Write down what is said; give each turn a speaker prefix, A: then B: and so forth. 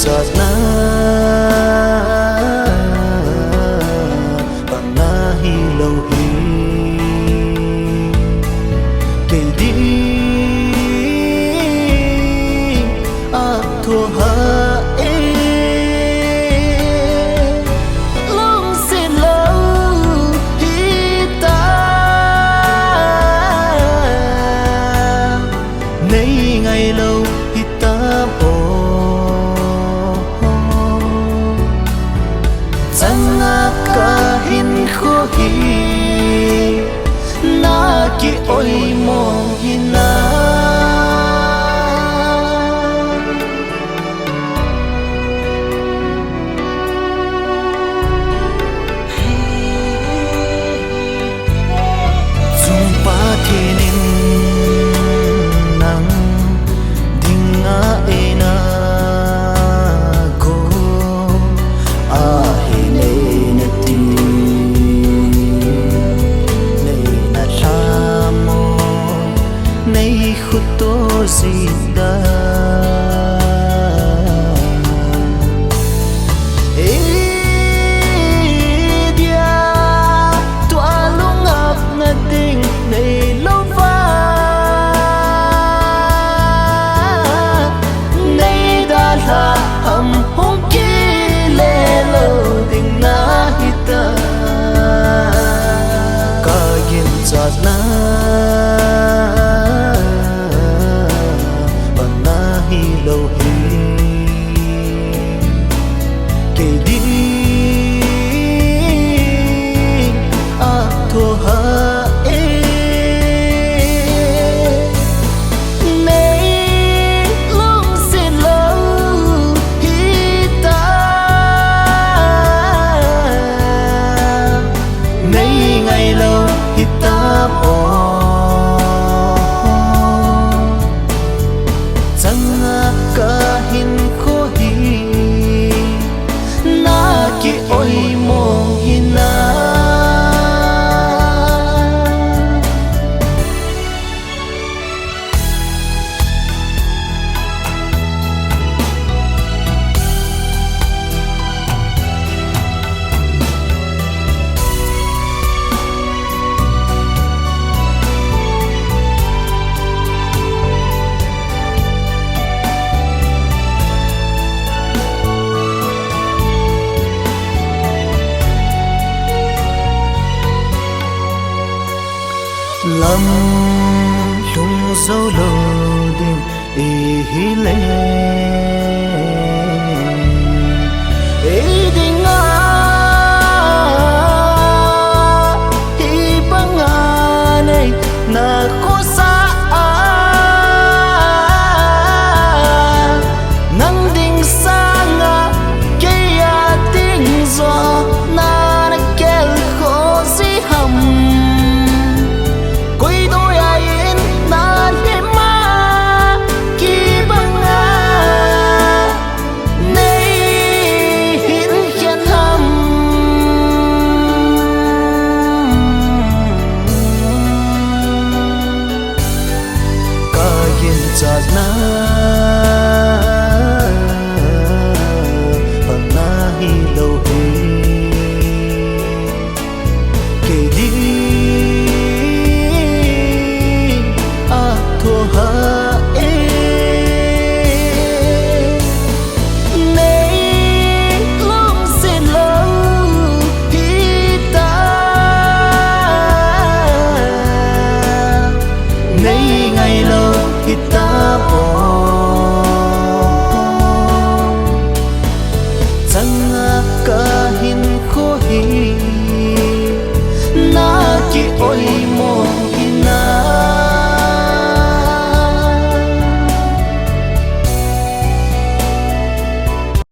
A: giọt na bằng na hi lâu hi kể đi à thua ha long xin lâu hi ta nay ngày lâu hi ta kahin ko hi na ki oi mo hina sumpa thinin nang dinga ena khuto zida dia tua lungap na ding nei lova nei dala am hong ki le lo ding na hita ka yin zat na lâu hi kể đi à thua ha nay long xin lâu hi ta nay ngày lâu hi ta kahin ko hi na ki oi mo hina lâm lung dấu lô đêm ý lệ ý đình à ý băng à này na khó xa nắng đình sang à cây à tiếng gió na na kêu khó gì hầm giọt na